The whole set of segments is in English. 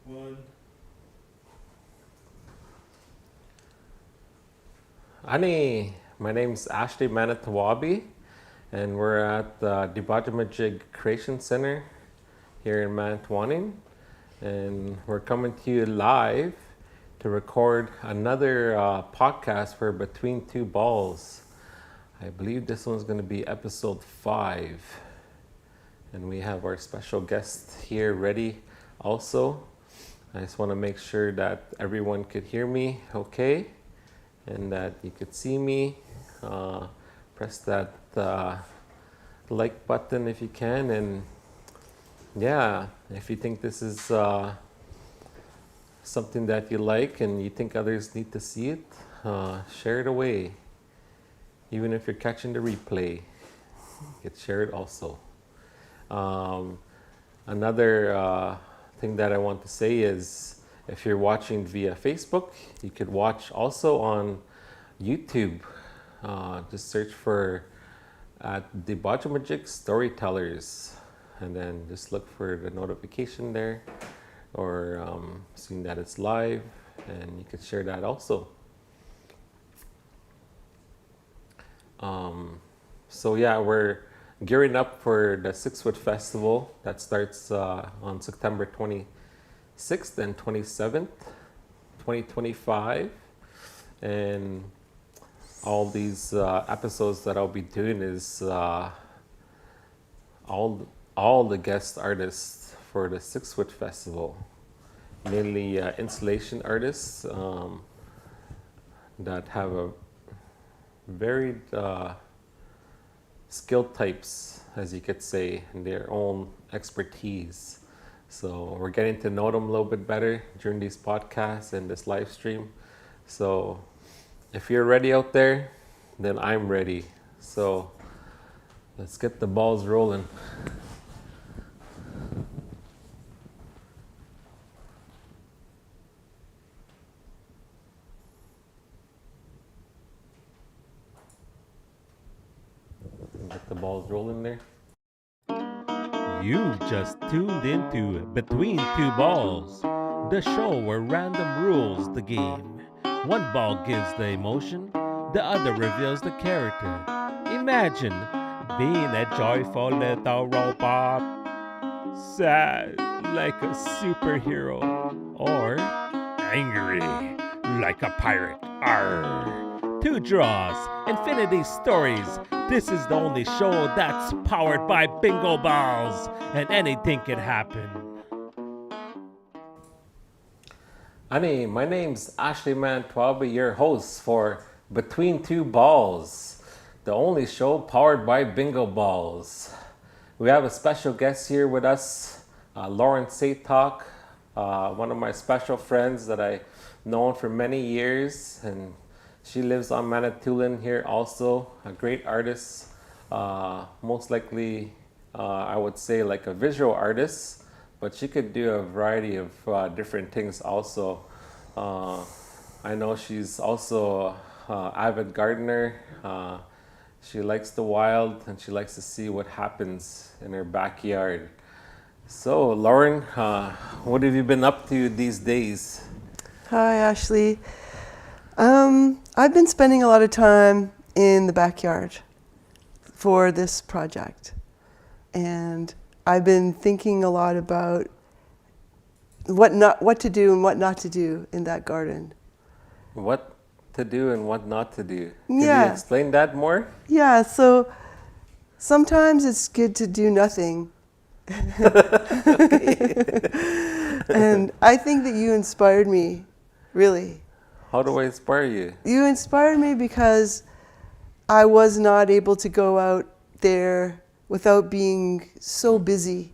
One. Ani, my name's Ashley Manitowabi, and we're at the Dibajamajig Creation Center here in Manitowoc, and we're coming to you live to record another podcast for Between Two Balls. I believe this one's going to be episode 5, and we have our special guest here ready also. I just want to make sure that everyone could hear me okay and that you could see me. Press that like button if you can, and yeah, if you think this is something that you like and you think others need to see it, share it away. Even if you're catching the replay, you could share it also. Another thing that I want to say is if you're watching via Facebook, you could watch also on YouTube. Just search for at Dibajamajig Storytellers, and then just look for the notification there, or seeing that it's live, and you could share that also. So yeah, we're gearing up for the 6 Foot Festival that starts on September 26th and 27th, 2025. And all these episodes that I'll be doing is all the guest artists for the 6 Foot Festival, mainly installation artists that have a varied skill types, as you could say, in their own expertise. So we're getting to know them a little bit better during these podcasts and this live stream. So if you're ready out there, then I'm ready. So let's get the balls rolling. Get the balls rolling there. You've just tuned into Between Two Balls, the show where random rules the game. One ball gives the emotion, the other reveals the character. Imagine being a joyful little robot, sad like a superhero, or angry like a pirate. Arr! Two draws, infinity stories. This is the only show that's powered by bingo balls, and anything can happen. Ani, my name's Ashley Manitowabi, your host for Between Two Balls, the only show powered by bingo balls. We have a special guest here with us, Lauren Satok, one of my special friends that I've known for many years, and she lives on Manitoulin here also, a great artist, most likely I would say like a visual artist, but she could do a variety of different things also. I know she's also an avid gardener. She likes the wild and she likes to see what happens in her backyard. So Lauren, what have you been up to these days? Hi, Ashley. I've been spending a lot of time in the backyard for this project. And I've been thinking a lot about what to do and what not to do in that garden. What to do and what not to do? Could Yeah. you explain that more? Yeah, so sometimes it's good to do nothing. And I think that you inspired me, really. How do I inspire you? You inspired me because I was not able to go out there without being so busy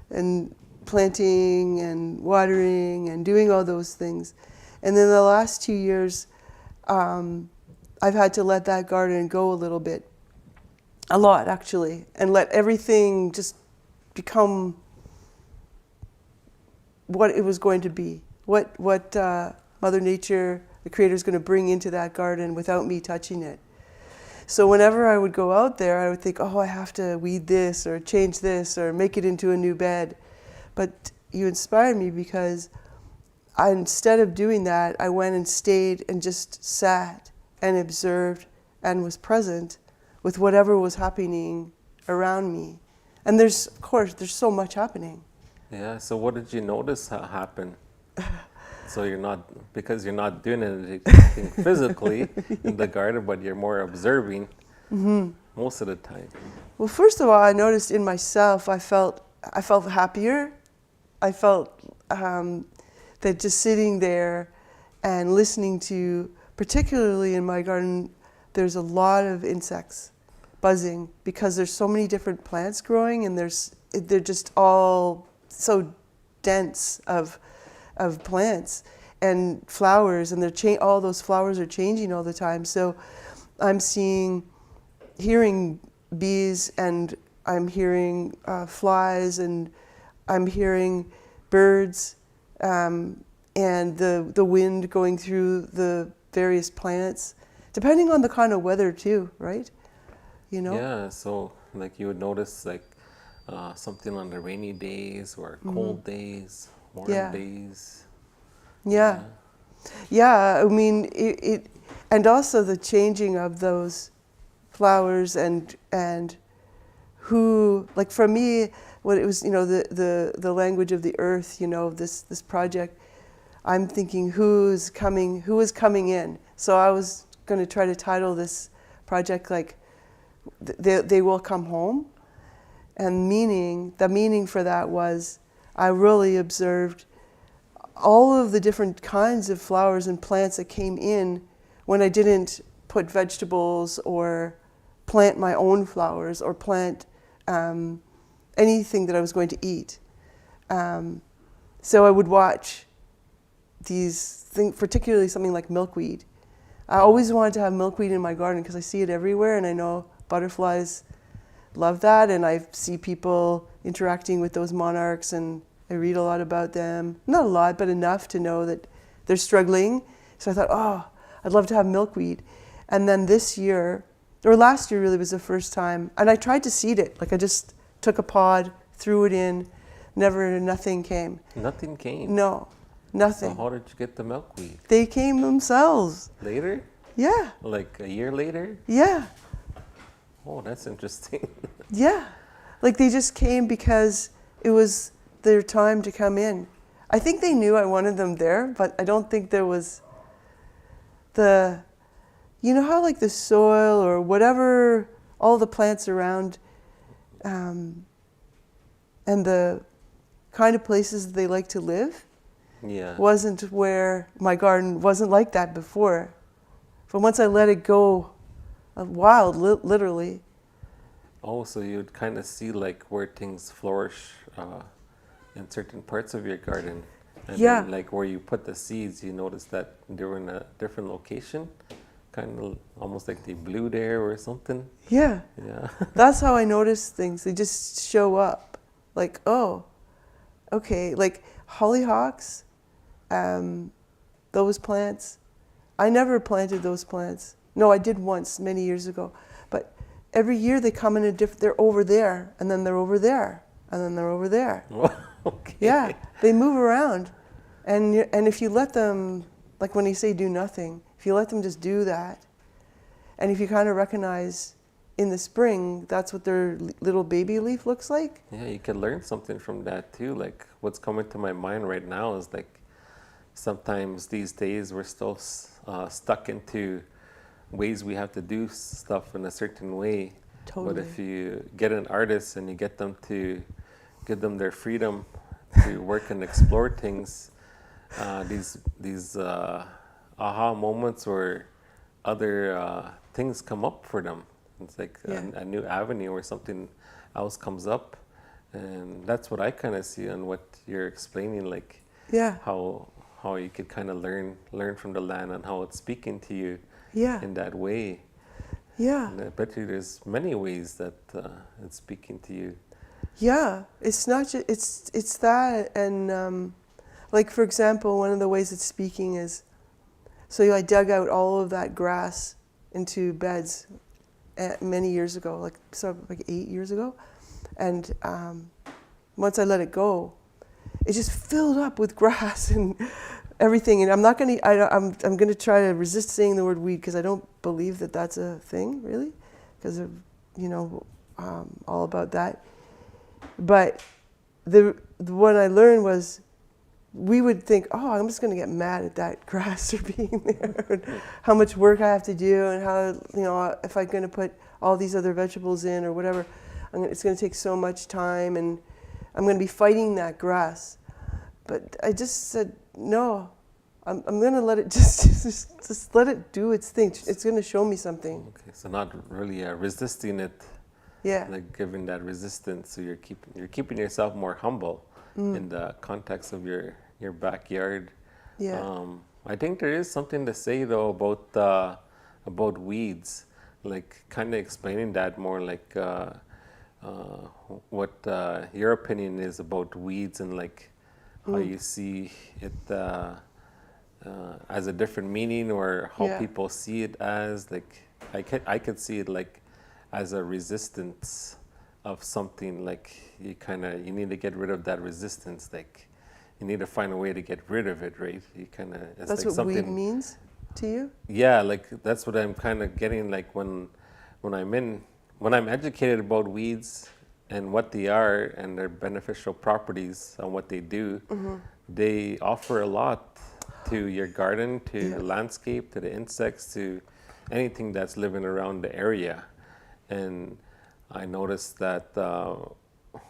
and planting and watering and doing all those things. And then the last 2 years, I've had to let that garden go a little bit, a lot actually, and let everything just become what it was going to be, what Mother Nature, the Creator, is going to bring into that garden without me touching it. So whenever I would go out there, I would think, oh, I have to weed this or change this or make it into a new bed. But you inspired me because instead of doing that, I went and stayed and just sat and observed and was present with whatever was happening around me. And there's, of course, there's so much happening. Yeah. So what did you notice happen? So you're not, because you're not doing anything physically in the garden, but you're more observing most of the time. Well, first of all, I noticed in myself, I felt happier. I felt that just sitting there and listening to, particularly in my garden, there's a lot of insects buzzing because there's so many different plants growing, and they're just all so dense of plants and flowers, and all those flowers are changing all the time. So I'm hearing bees, and I'm hearing flies, and I'm hearing birds, and the wind going through the various plants, depending on the kind of weather too, right? You know? Yeah. So like you would notice like something on the rainy days or cold days, warm days. Yeah. Yeah, I mean, and also the changing of those flowers and who, like for me, what it was, you know, the language of the earth, you know, this project, I'm thinking who is coming in. So I was going to try to title this project like, they will come home. And the meaning for that was, I really observed all of the different kinds of flowers and plants that came in when I didn't put vegetables or plant my own flowers or plant anything that I was going to eat. So I would watch these things, particularly something like milkweed. I always wanted to have milkweed in my garden because I see it everywhere, and I know butterflies love that, and I see people interacting with those monarchs, and I read a lot about them. Not a lot, but enough to know that they're struggling. So I thought, oh, I'd love to have milkweed. And then this year, or last year really was the first time, and I tried to seed it. Like I just took a pod, threw it in, nothing came. Nothing came? No, nothing. So how did you get the milkweed? They came themselves. Later? Yeah. Like a year later? Yeah. Oh, that's interesting. Yeah. Like they just came because it was their time to come in. I think they knew I wanted them there, but I don't think there was you know how like the soil or whatever, all the plants around, and the kind of places they like to live, wasn't where my garden wasn't like that before. But once I let it go wild, literally. Oh, so you'd kind of see like where things flourish in certain parts of your garden. And then, like where you put the seeds, you notice that they were in a different location, kind of almost like they blew there or something. Yeah. Yeah. That's how I notice things. They just show up. Like, oh, okay. Like hollyhocks, those plants. I never planted those plants. No, I did once many years ago. But every year they come in they're over there, and then they're over there, and then they're over there. Okay. Yeah, they move around. And if you let them, like when you say do nothing, if you let them just do that, and if you kind of recognize in the spring, that's what their little baby leaf looks like. Yeah, you can learn something from that too. Like what's coming to my mind right now is like sometimes these days we're still stuck into ways we have to do stuff in a certain way. Totally. But if you get an artist and you get them to give them their freedom to work and explore things, these aha moments or other things come up for them. It's like a new avenue or something else comes up, and that's what I kind of see on what you're explaining. Like how you could kind of learn from the land and how it's speaking to you in that way. Yeah. And I bet you there's many ways that it's speaking to you. Yeah, it's not just, it's that, and like for example, one of the ways it's speaking is, so I dug out all of that grass into beds many years ago, like 8 years ago, and once I let it go, it's just filled up with grass and everything. And I'm not going to, I'm going to try to resist saying the word weed because I don't believe that that's a thing, really, because of, all about that. But the what I learned was we would think, oh, I'm just going to get mad at that grass for being there, and how much work I have to do, and how, if I'm going to put all these other vegetables in or whatever, it's going to take so much time, and I'm going to be fighting that grass. But I just said, no, I'm going to let it just let it do its thing. It's going to show me something. Okay, so not really resisting it. Yeah. Like giving that resistance, so you're keeping yourself more humble in the context of your backyard. Yeah. I think there is something to say though about weeds, like kind of explaining that more, like what your opinion is about weeds, and like how you see it as a different meaning, or how Yeah. people see it as, like I could see it like as a resistance of something. Like you need to get rid of that resistance, like you need to find a way to get rid of it, right? That's like what something, weed means to you? yeah, like that's what I'm kind of getting, like when I'm educated about weeds and what they are and their beneficial properties and what they do, they offer a lot to your garden, to the landscape, to the insects, to anything that's living around the area. And I noticed that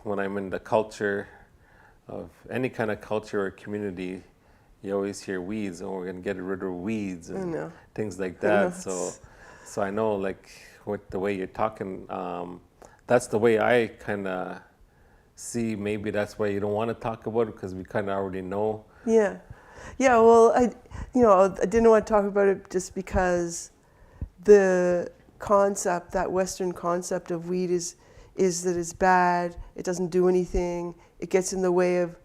when I'm in the culture of any kind of culture or community, you always hear weeds, and we're going to get rid of weeds and things like that. So I know, like, with the way you're talking, that's the way I kind of see. Maybe that's why you don't want to talk about it, because we kind of already know. Yeah. Yeah, well, I didn't want to talk about it just because the concept, that Western concept of weed is that it's bad, it doesn't do anything, it gets in the way of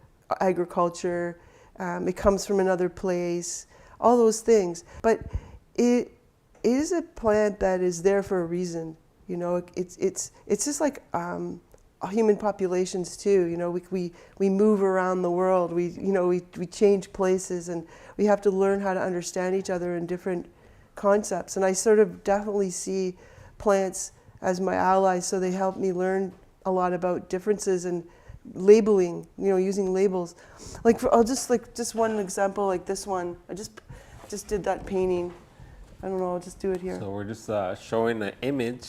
agriculture, it comes from another place, all those things. But it is a plant that is there for a reason. It's just like human populations too. We move around the world. We change places, and we have to learn how to understand each other in different concepts. And I sort of definitely see plants as my allies, so they help me learn a lot about differences and labeling, using labels. I'll just one example, like this one. I just did that painting. I don't know, I'll just do it here. So we're just showing an image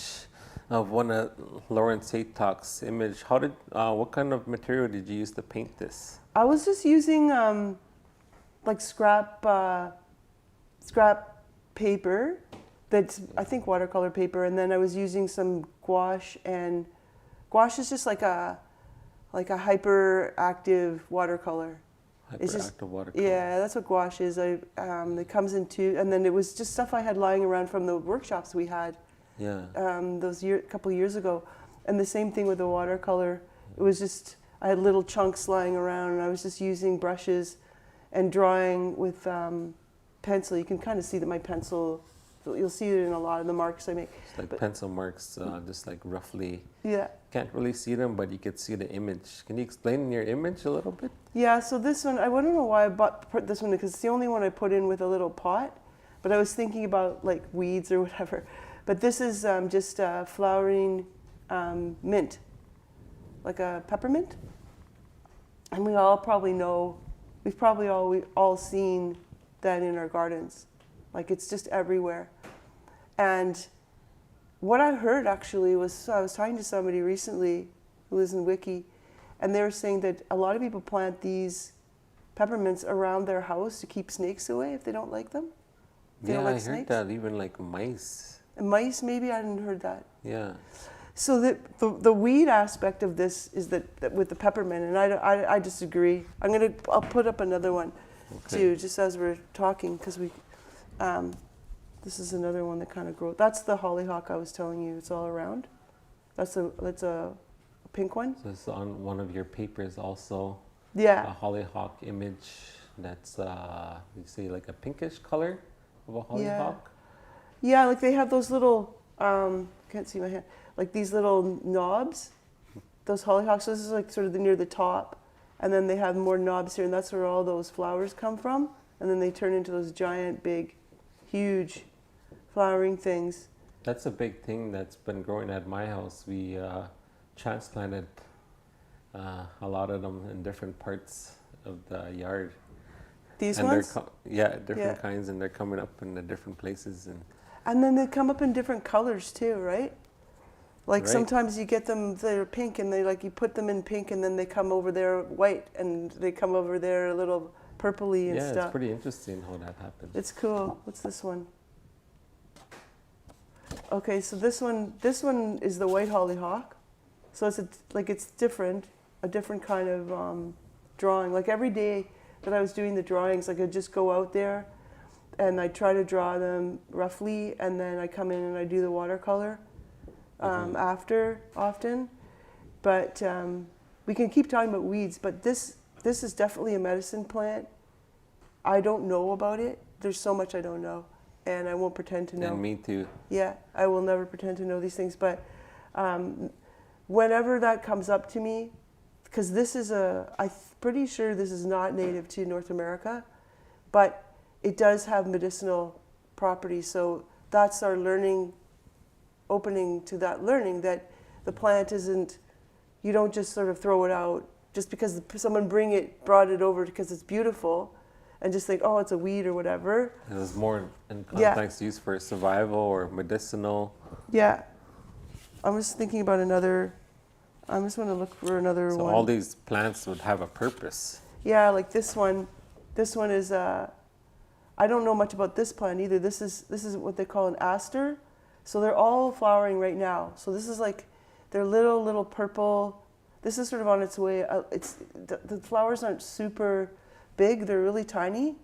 of one of Lauren Satok's image. What kind of material did you use to paint this? I was just using like scrap paper, that's I think watercolor paper, and then I was using some gouache, and gouache is just like a hyperactive watercolor. Hyperactive watercolor. Yeah, that's what gouache is. It comes in two, and then it was just stuff I had lying around from the workshops we had. Yeah. Couple years ago, and the same thing with the watercolor. It was just I had little chunks lying around, and I was just using brushes and drawing with pencil. You can kind of see that my pencil. You'll see it in a lot of the marks I make. It's like pencil marks, just like roughly. Yeah. Can't really see them, but you can see the image. Can you explain your image a little bit? Yeah. So this one, I don't know why I put this one, because it's the only one I put in with a little pot. But I was thinking about like weeds or whatever. But this is just flowering mint, like a peppermint. And we all probably know, we've probably all seen that in our gardens. Like it's just everywhere. And what I heard actually was, I was talking to somebody recently who lives in Wiki, and they were saying that a lot of people plant these peppermints around their house to keep snakes away if they don't like them. Yeah, I heard that, even like mice. And mice, maybe? I hadn't heard that. Yeah. So the weed aspect of this is that with the peppermint, and I disagree. I'll put up another one too, just as we're talking, because this is another one that kind of grows. That's the hollyhock I was telling you. It's all around. That's a pink one. So it's on one of your papers also. Yeah. A hollyhock image that's you see like a pinkish color of a hollyhock. Yeah, like they have those little can't see my hand. Like these little knobs, those hollyhocks. So this is like sort of near the top, and then they have more knobs here, and that's where all those flowers come from. And then they turn into those giant, big, huge flowering things. That's a big thing that's been growing at my house. We transplanted a lot of them in different parts of the yard. These And ones? different Yeah. kinds, and they're coming up in the different places. And then they come up in different colors too, right? Like Right. sometimes you get them, they're pink, and they like you put them in pink, and then they come over there white, and they come over there a little purpley and Yeah, stuff. it's pretty interesting how that happens. It's cool. What's this one? Okay, so this one is the white hollyhock. So it's different, a different kind of drawing. Like every day that I was doing the drawings, like I'd just go out there and I try to draw them roughly, and then I come in and I do the watercolor after often. But we can keep talking about weeds, but this is definitely a medicine plant. I don't know about it. There's so much I don't know, and I won't pretend to know. And me too. Yeah, I will never pretend to know these things, but whenever that comes up to me, because I'm pretty sure this is not native to North America, but it does have medicinal properties. So that's our opening to that learning that the plant isn't, you don't just sort of throw it out just because someone brought it over because it's beautiful and just think, oh, it's a weed or whatever. It was more in context used for survival or medicinal. Yeah. I was thinking about another, I just want to look for another So one. all these plants would have a purpose. Yeah, like this one. This one is, I don't know much about this plant either. This is what they call an aster. So they're all flowering right now. So this is like, they're little purple. This is sort of on its way. The flowers aren't super big. They're really tiny.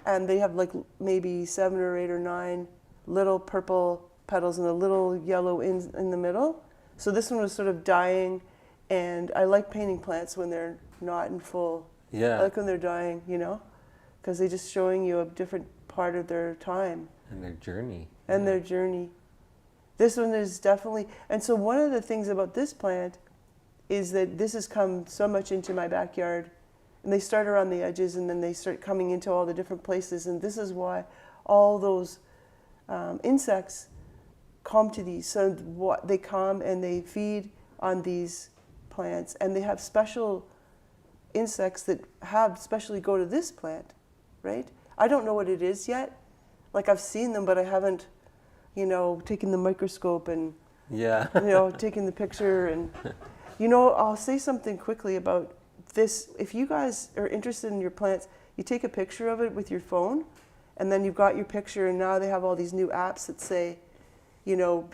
And they have like maybe 7 or 8 or 9 little purple petals and a little yellow in the middle. So this one was sort of dying. And I like painting plants when they're not in full. Yeah. I like when they're dying, because they're just showing you a different part of their time. And their journey. And their journey. This one is definitely, and so one of the things about this plant is that this has come so much into my backyard, and they start around the edges and then they start coming into all the different places, and this is why all those insects come to these. So they come and they feed on these plants, and they have special insects that specially go to this plant, right? I don't know what it is yet. Like I've seen them, but I haven't, taken the microscope and, taking the picture. And, I'll say something quickly about this. If you guys are interested in your plants, you take a picture of it with your phone, and then you've got your picture, and now they have all these new apps that say,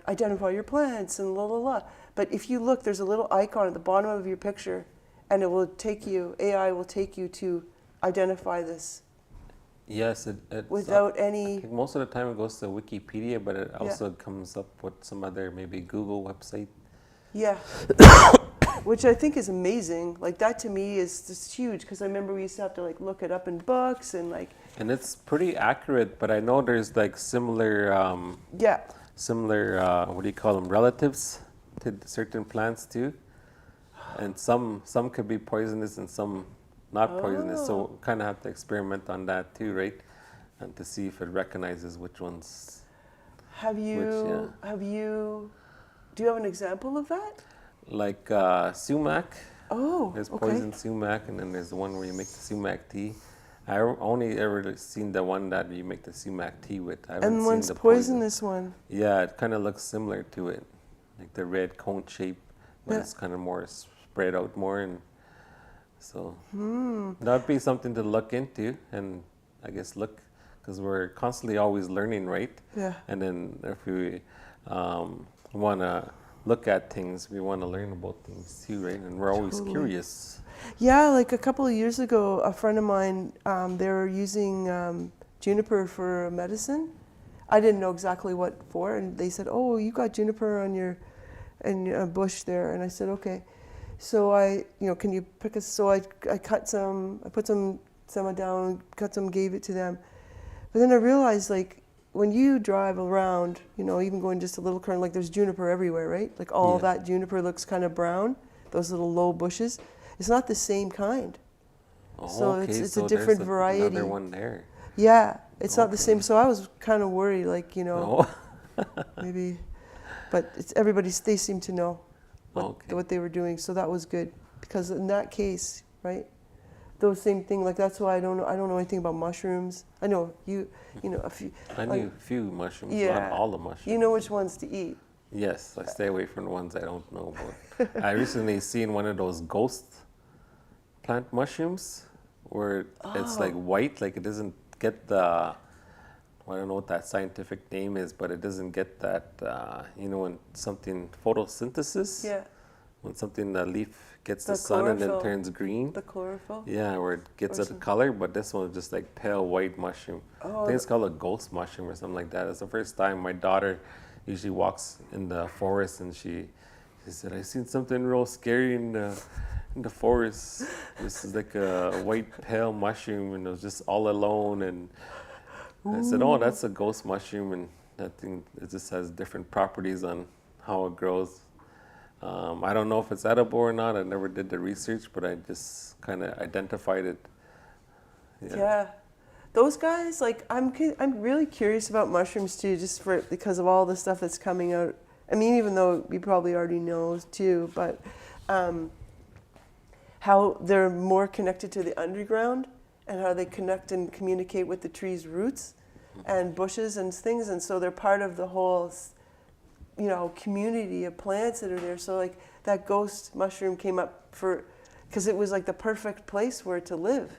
identify your plants and la la la. But if you look, there's a little icon at the bottom of your picture, and AI will take you to identify this. Yes, without I any. think most of the time it goes to Wikipedia, but it also comes up with some other maybe Google website. Yeah. Which I think is amazing. Like that to me is just huge, because I remember we used to have to like look it up in books and like. And it's pretty accurate, but I know there's like similar. Similar, what do you call them? Relatives to certain plants too, and some could be poisonous and some not poisonous. So kind of have to experiment on that too, right? And to see if it recognizes which ones. Do you have an example of that? Like sumac. Oh, There's okay. poison sumac, and then there's the one where you make the sumac tea. I only ever seen the one that you make the sumac tea with. I haven't And seen one's the poisonous one. Yeah, it kind of looks similar to it, like the red cone shape, but Yeah. it's kind of more spread out more, and so that'd be something to look into, and I guess because we're constantly always learning, right? Yeah. And then if we want to look at things, we want to learn about things too, right? And we're always Totally. curious. Yeah, like a couple of years ago, a friend of mine, they were using juniper for medicine. I didn't know exactly what for, and they said, "Oh, you got juniper on your bush there," and I said, "Okay." So can you pick a? So I cut some, I put some down, cut some, gave it to them, but then I realized like when you drive around, even going just a little current, like there's juniper everywhere, right? Like all that juniper looks kind of brown, those little low bushes. it's not the same kind. Oh, So okay, it's so a different there's variety. another one there. Yeah, it's not the Okay. same. So I was kind of worried, like, Oh, maybe, but it's everybody's. They seem to know okay. what they were doing, so that was good. Because in that case, right, those same thing. Like that's why I don't know anything about mushrooms. I know you know a few. I like, knew a few mushrooms, not Yeah, all the mushrooms. you know which ones to eat. Yes, I stay away from the ones I don't know about. I recently seen one of those ghost plant mushrooms where it's like white, like it doesn't get the, I don't know what that scientific name is, but it doesn't get that, when something photosynthesis, Yeah, when something, the leaf gets the the sun and then chlorophyll. turns green. The chlorophyll. Yeah, where it gets Or a some- color, but this one is just like pale white mushroom. I Oh, think it's called a ghost mushroom or something like that. It's the first time my daughter usually walks in the forest, and she said, "I seen something real scary in the forest. This is like a white pale mushroom, and it was just all alone." And I said, "Oh, that's a ghost mushroom, and that thing it just has different properties on how it grows." I don't know if it's edible or not. I never did the research, but I just kind of identified it. Yeah. Those guys, like, I'm really curious about mushrooms too, just because of all the stuff that's coming out. I mean, even though you probably already know too, but how they're more connected to the underground and how they connect and communicate with the tree's roots and bushes and things, and so they're part of the whole, community of plants that are there. So like that ghost mushroom came up because it was like the perfect place where to live.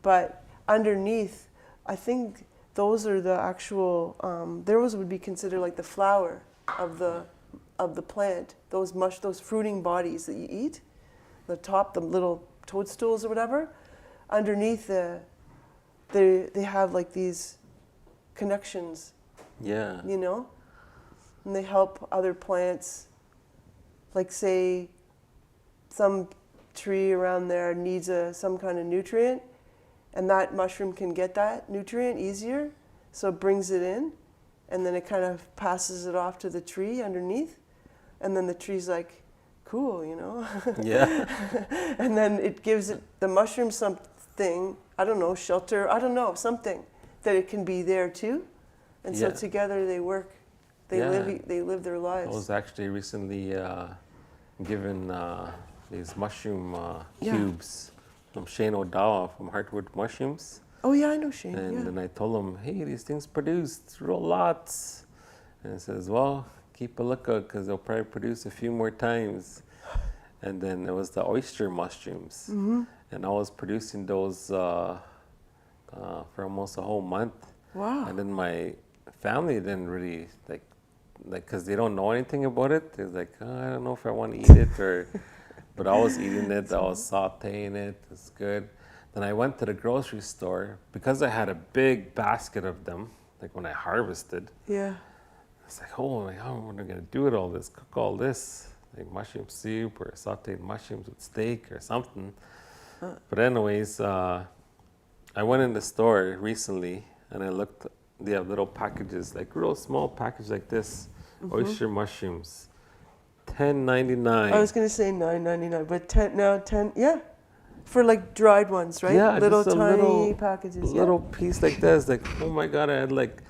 But underneath, I think those are the actual. Those would be considered like the flower of the plant. Those fruiting bodies that you eat, the top, the little toadstools or whatever. Underneath, they have like these connections, Yeah. and they help other plants. Like say, some tree around there needs some kind of nutrient. And that mushroom can get that nutrient easier, so it brings it in, and then it kind of passes it off to the tree underneath, and then the tree's like, cool, Yeah. and then it gives the mushroom something, I don't know, shelter, I don't know, something that it can be there too, and so Yeah. together they work, they Yeah. live their I lives. was actually recently given these mushroom Yeah. cubes from Shane O'Dowd from Heartwood Mushrooms. Oh yeah, I know Shane. And Yeah. then I told him, hey, these things produce real lots. And he says, well, keep a lookout because they'll probably produce a few more times. And then it was the oyster mushrooms. Mm-hmm. And I was producing those for almost a whole month. Wow. And then my family didn't really like, because they don't know anything about it. They're like, oh, I don't know if I want to eat it or. But I was eating it, I was sauteing it, it's good. Then I went to the grocery store, because I had a big basket of them, like when I harvested, Yeah. it's like, oh, what am I gonna do with all this, cook all this? Like mushroom soup or sauteed mushrooms with steak or something. But anyways, I went in the store recently and I looked, they have little packages, like real small package like this, oyster mushrooms. $10.99. I was gonna say $9.99, but 10, yeah, for like dried ones, right? Yeah, little just a tiny little packages. little piece like this. Like, oh my God, I had like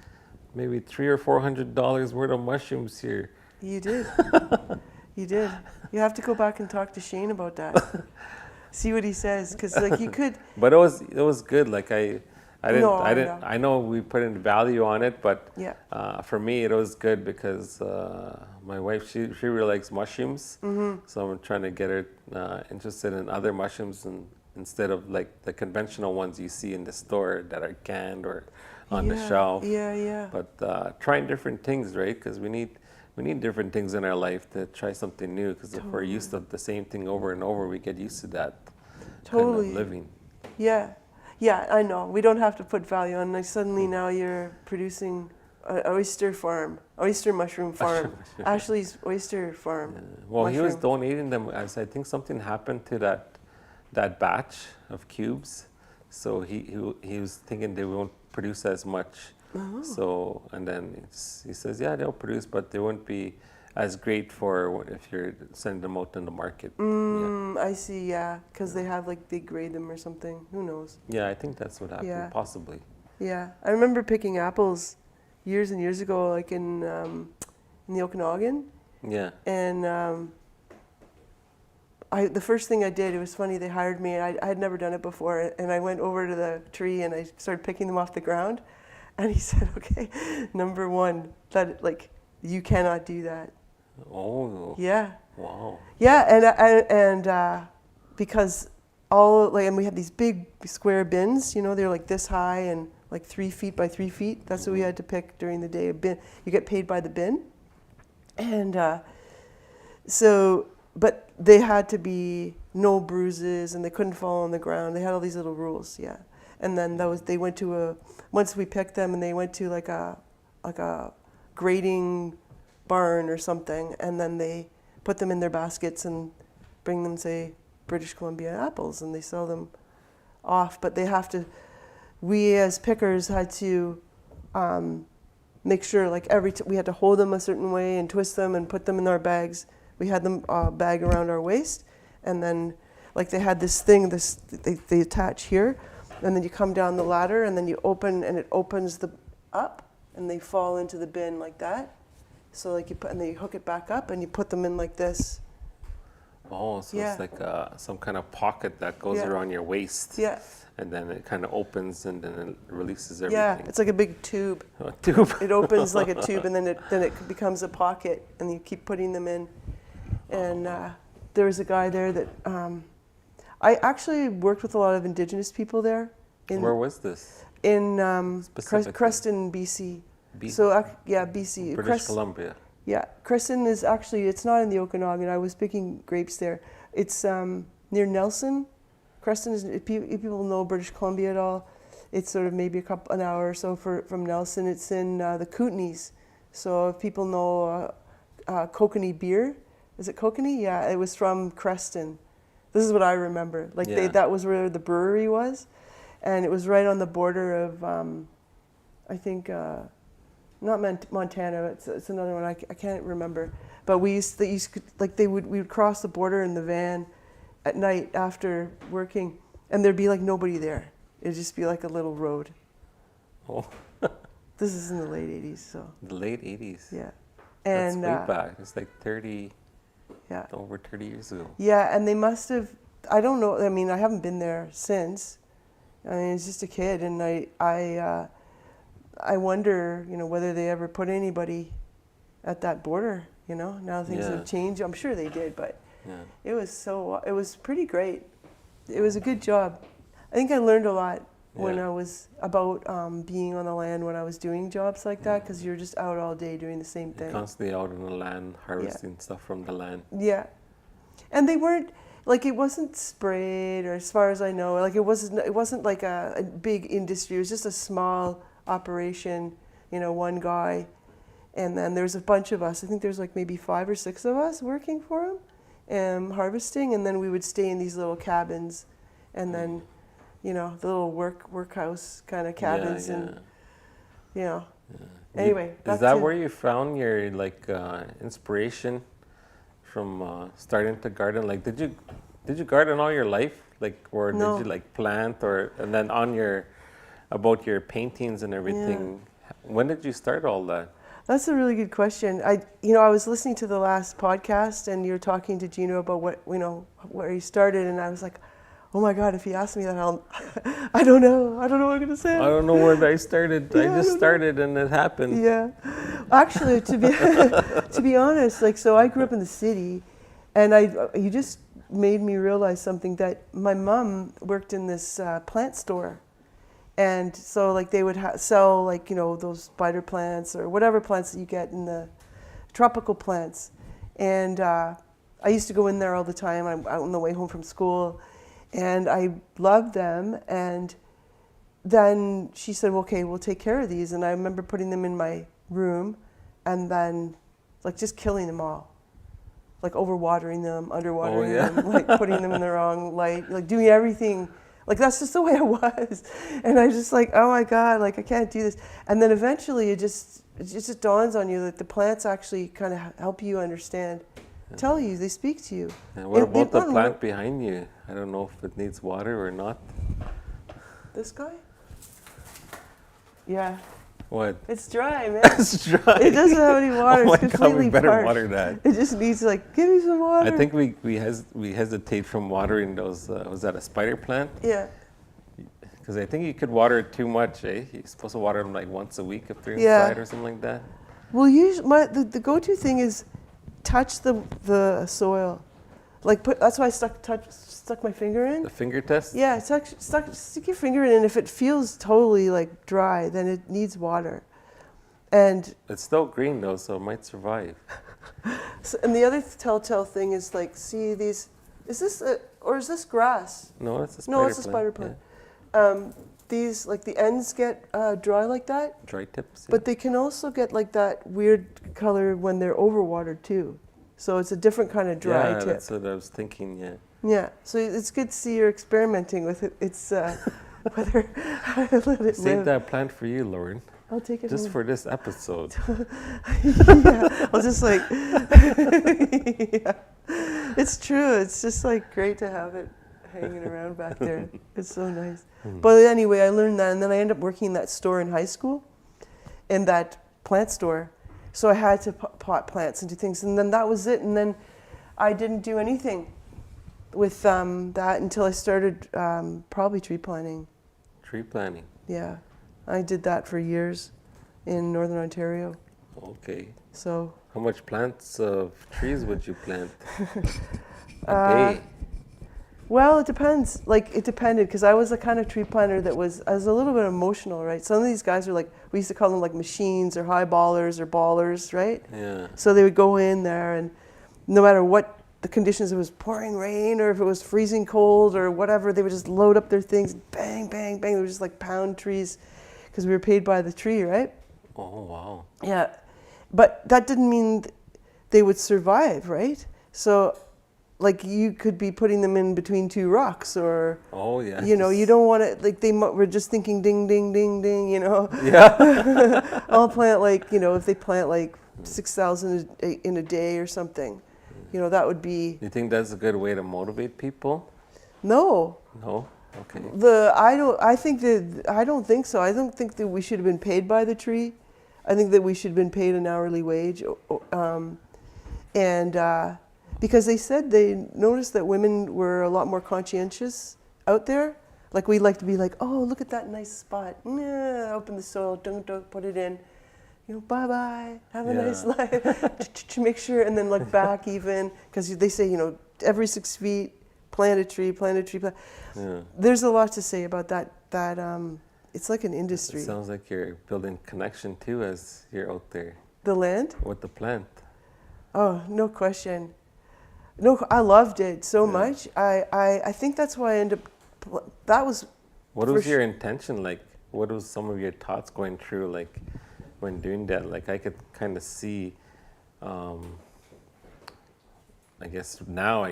maybe $300 or $400 worth of mushrooms here. Yeah. You did, you did. You have to go back and talk to Shane about that. See what he says, because like you could. But it was good. Like No, I know. I know we put in value on it, but Yeah. for me it was good because my wife she really likes mushrooms, so I'm trying to get her interested in other mushrooms instead of like the conventional ones you see in the store that are canned or on the shelf. Yeah, yeah. But trying different things, right? Because we need different things in our life to try something new. Because if we're used to the same thing over and over, we get used to that Totally. kind of living. Yeah, yeah. I know. We don't have to put value on. Like suddenly now you're producing an oyster mushroom farm. Ashley's oyster farm. Well, he was mushroom. donating them as I think something happened to that batch of cubes, so he was thinking they won't produce as much. Oh. So and then he says, yeah, they'll produce, but they won't be as great for if you're sending them out in the market. I see, yeah, because they have like, they grade them or something. Who knows? Yeah, I think that's what happened, Yeah. possibly. Yeah, I remember picking apples years and years ago, like in the Okanagan, Yeah. and the first thing I did, it was funny. They hired me, and I had never done it before, and I went over to the tree and I started picking them off the ground, and he said, "Okay, number one, that like you cannot do that." Oh. Yeah. Wow. Yeah, and because and we had these big square bins, you know, they're like this high and like 3 feet by 3 feet. That's what we had to pick during the day. A bin, you get paid by the bin, and but they had to be no bruises and they couldn't fall on the ground. They had all these little rules, yeah. And then they went to once we picked them, and they went to like a grading barn or something, and then they put them in their baskets and bring them, say, British Columbia apples, and they sell them off. But they have to, we as pickers had to make sure, like we had to hold them a certain way and twist them and put them in our bags. We had them bag around our waist, and then like they had this thing, they attach here, and then you come down the ladder, and then you open, and it opens up, and they fall into the bin like that. So like and then you hook it back up, and you put them in like this. Oh, so Yeah. it's like some kind of pocket that goes Yeah. around your waist. Yeah. And then it kind of opens, and then it releases Yeah, everything. it's like a big tube. A tube. It opens like a tube, and then it becomes a pocket, and you keep putting them in. And there was a guy there that I actually worked with a lot of Indigenous people there. Where was this? In Specifically? Creston, BC. So yeah, BC. British Columbia. Yeah, Creston is actually, it's not in the Okanagan. I was picking grapes there. It's near Nelson. Creston is, if people know British Columbia at all, it's sort of maybe an hour or so from Nelson. It's in the Kootenays. So if people know Kokanee beer, is it Kokanee? Yeah, it was from Creston. This is what I remember. Like Yeah. that was where the brewery was, and it was right on the border of, I think, not Montana. It's another one. I can't remember. But we would cross the border in the van at night after working, and there'd be like nobody there. It'd just be like a little road. Oh, This is in the late 80s, so the late 80s. yeah. That's And way back. It's like yeah. over 30 years ago. Yeah, and they must have, I don't know, I mean, I haven't been there since. I mean, it's just a kid, and I wonder, you know, whether they ever put anybody at that border, you know. Now things Yeah. have changed. I'm sure they did, but Yeah. it was pretty great. It was a good job. I think I learned a lot when Yeah. I was about being on the land when I was doing jobs like that, because you're just out all day doing the same You're thing. constantly out on the land, harvesting stuff from the land. Yeah, and they weren't like, it wasn't sprayed, or as far as I know, like it wasn't like a big industry. It was just a small operation, you know, one guy, and then there's a bunch of us. I think there's like maybe 5 or 6 of us working for him, harvesting, and then we would stay in these little cabins, and then, you know, the little workhouse kind of cabins, Yeah, and you know. yeah. Anyway, Is back that to- where you found your inspiration from starting to garden? Like, did you garden all your life? Like, or No. did you like plant, and then about your paintings and everything? When did you start all that? That's a really good question. I was listening to the last podcast, and you were talking to Gino about where he started, and I was like, oh my God, if he asked me that, I don't know what I'm going to say. I don't know where I started. Yeah, I I just don't started and it happened. Yeah, actually, to be honest, like, so I grew up in the city, and you just made me realize something, that my mom worked in this plant store, and so like they would sell, like, you know, those spider plants or whatever plants that you get in the tropical plants, and I used to go in there all the time. I'm out on the way home from school, and I loved them. And then she said, well, okay, we'll take care of these. And I remember putting them in my room, and then like just killing them all, like overwatering them, underwatering them, like putting them in the wrong light, like doing everything. Like, that's just the way I was. And I just like, oh my God, like I can't do this. And then eventually it just it just dawns on you that the plants actually kind of help you understand, tell you, they speak to you. And what about the one plant behind you? I don't know if it needs water or not. This guy? Yeah. What? It's dry, man. It's dry. It doesn't have any water. Oh my It's completely God, we better parched. water that. It just needs like, give me some water. I think we hesitate from watering those. Was that a spider plant? Yeah. Because I think you could water it too much, eh? You're supposed to water them like once a week if they're Yeah. inside or something like that. Well, usually the go-to thing is touch the soil. Like that's why I stuck my finger in. The finger test? Yeah, stick your finger in, and if it feels totally like dry, then it needs water. And It's still green though, so it might survive. and the other telltale thing is like, see these, is this or is this grass? No, it's a spider No, it's a plant. spider plant. These like the ends get dry like that, Yeah. Dry tips. Yeah. but they can also get like that weird color when they're overwatered too. So it's a different kind of dry yeah, tip. that's what I was thinking. Yeah. Yeah, so it's good to see you're experimenting with it. It's whether how to let it Save live. that plant for you, Lauren. I'll take it Just home. for this episode. Yeah, I'll just like. Yeah. It's true. It's just like great to have it hanging around back there. It's so nice. But anyway, I learned that, and then I ended up working in that store in high school, in that plant store. So I had to pot plants and do things, and then that was it. And then I didn't do anything with that until I started probably tree planting. Tree planting. Yeah, I did that for years in Northern Ontario. Okay. So How much plants of trees would you plant a day? well, it depends. Like it depended because I was the kind of tree planter that I was a little bit emotional, right? Some of these guys are like, we used to call them like machines or high ballers or ballers, right? Yeah. So they would go in there, and no matter what the conditions, if it was pouring rain or if it was freezing cold or whatever, they would just load up their things, bang, bang, bang. They would just like pound trees because we were paid by the tree, right? Oh wow. Yeah, but that didn't mean they would survive, right? So, like you could be putting them in between two rocks, or Oh yeah. you know, you don't want to like were just thinking ding, ding, ding, ding, you know. Yeah. I'll plant like, you know, if they plant like 6,000 in a day or something, you know, that would be You think that's a good way to motivate people? no. No. Okay. I don't think so. I don't think that we should have been paid by the tree. I think that we should have been paid an hourly wage, because they said they noticed that women were a lot more conscientious out there. Like we like to be like, oh, look at that nice spot. Yeah, open the soil, don't put it in. You know, bye bye, have a nice life. Make sure, and then look back even, because they say, you know, every 6 feet, plant a tree. Yeah. There's a lot to say about that. It's like an It industry. sounds like you're building connection too as you're out there The land? with the plant. Oh, no question. No, I loved it so Yeah. much. I think that's why I ended up. That was. What For was your su- intention like? What was some of your thoughts going through like when doing that? Like I could kind of see, I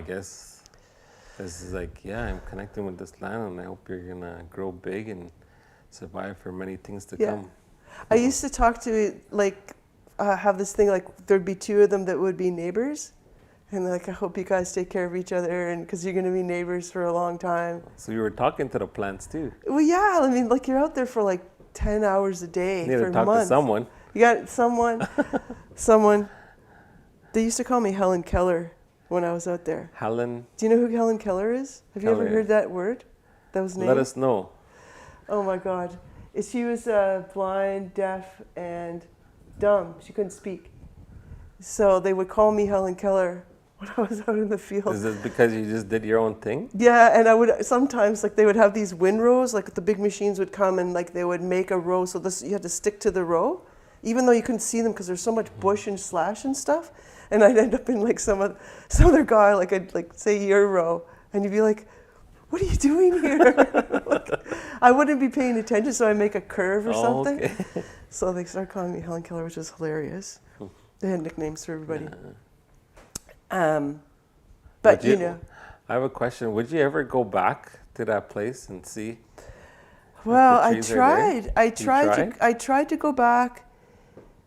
guess this is like, yeah, I'm connecting with this land, and I hope you're gonna grow big and survive for many things to Yeah. come. I used to talk to like have this thing like there'd be two of them that would be neighbors, and like I hope you guys take care of each other, and because you're gonna be neighbors for a long time. So you were talking to the plants too. Well, yeah, I mean, like you're out there for like 10 hours a day You need for to talk months. to someone. You got someone. They used to call me Helen Keller when I was out there. Helen, Do you know who Helen Keller is? Have you ever Keller. heard that word? Those names? let us know. Oh my God. She was blind, deaf, and dumb. She couldn't speak. So they would call me Helen Keller when I was out in the field. Is it because you just did your own thing? Yeah, and I would sometimes like they would have these windrows, like the big machines would come and like they would make a row, so you had to stick to the row, even though you couldn't see them because there's so much bush and slash and stuff. And I'd end up in like some other guy, like I'd like say your row, and you'd be like, "What are you doing here?" Like, I wouldn't be paying attention, so I make a curve or something. Okay. So they started calling me Helen Keller, which was hilarious. They had nicknames for everybody. But Would you know. I have a question. Would you ever go back to that place and see? Well, the I trees are there? tried. You tried? I tried to go back,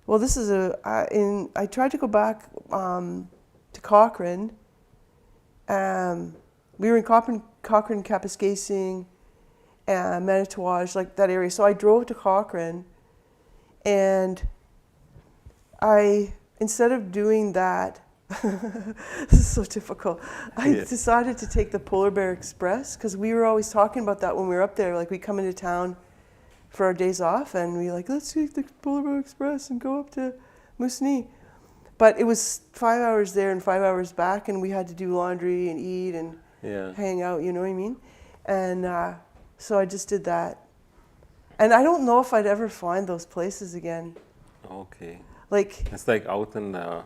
Well, this is I tried to go back to Cochrane. We were in Cochrane, Kapuskasing, and Manitouwadge, like that area. So I drove to Cochrane, and instead of doing that, this is so difficult. I decided to take the Polar Bear Express because we were always talking about that when we were up there. Like we come into town for our days off, and we like, let's take the Polar Bear Express and go up to Moosonee. But it was 5 hours there and 5 hours back, and we had to do laundry and eat and hang out. You know what I mean? And so I just did that. And I don't know if I'd ever find those places again. Okay. Like it's like out in the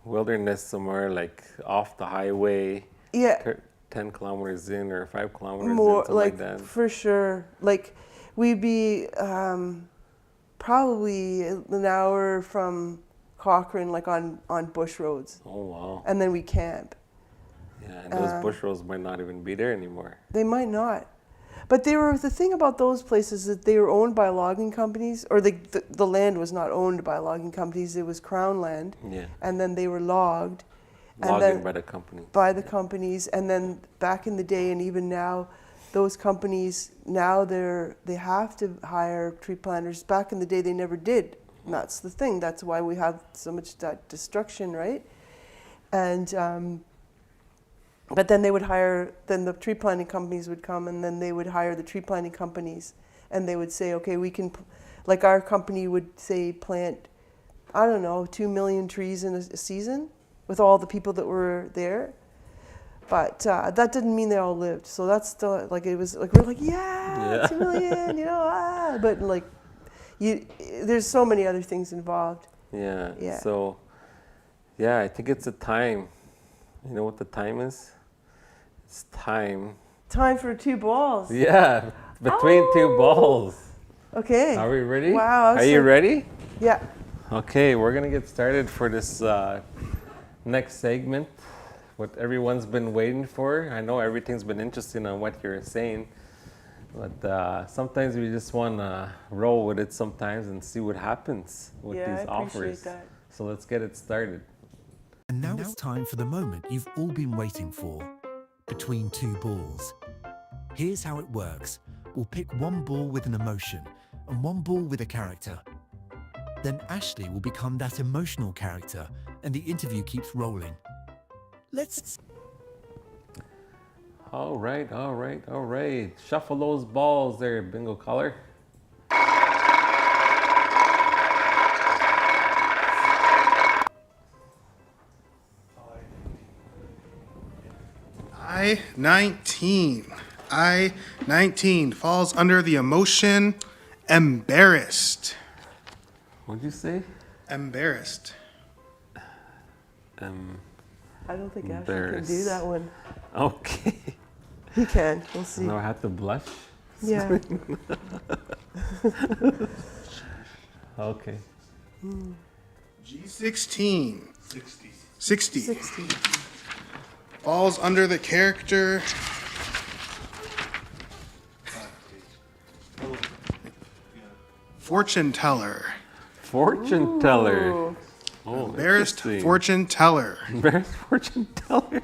wilderness somewhere, like off the highway. Yeah. 10 kilometers in or 5 kilometers more in, something like that. For sure. Like we'd be probably an hour from Cochrane, like on bush roads. Oh wow. And then we camp. Yeah, and those bush roads might not even be there anymore. They might not. But the thing about those places is that they were owned by logging companies, or the land was not owned by logging companies, it was Crown land. Yeah. And then they were logged. Logging by the company. By the companies. And then back in the day and even now, those companies, now they have to hire tree planters. Back in the day, they never did. And that's the thing. That's why we have so much destruction, right? And but then they would then the tree planting companies would come, and then they would hire the tree planting companies, and they would say, okay, we can, like our company would say plant, I don't know, 2 million trees in a season with all the people that were there. But that didn't mean they all lived. So that's still, like, it was like, we're like, yeah. 2 million, but like, there's so many other things involved. Yeah. So, I think it's a time. You know what the time is? It's time. Time for 2 balls. Yeah, between 2 balls. Okay. Are we ready? Wow. Are you ready? Yeah. Okay, we're going to get started for this next segment. What everyone's been waiting for. I know everything's been interesting on what you're saying, but sometimes we just want to roll with it sometimes and see what happens with these offers. That. So let's get it started. And now it's time for the moment you've all been waiting for. Between 2 balls. Here's how it works. We'll pick 1 ball with an emotion and 1 ball with a character. Then Ashley will become that emotional character and the interview keeps rolling. Let's... All right. Shuffle those balls there, bingo caller. I-19 falls under the emotion embarrassed. What'd you say? Embarrassed. I don't think Ashley can do that one. Okay. He can. We'll see. No, I have to blush? Yeah. Okay. G16. 60. Falls under the character fortune teller. Fortune teller. Ooh. Oh, Embarrassed fortune teller. Embarrassed fortune teller.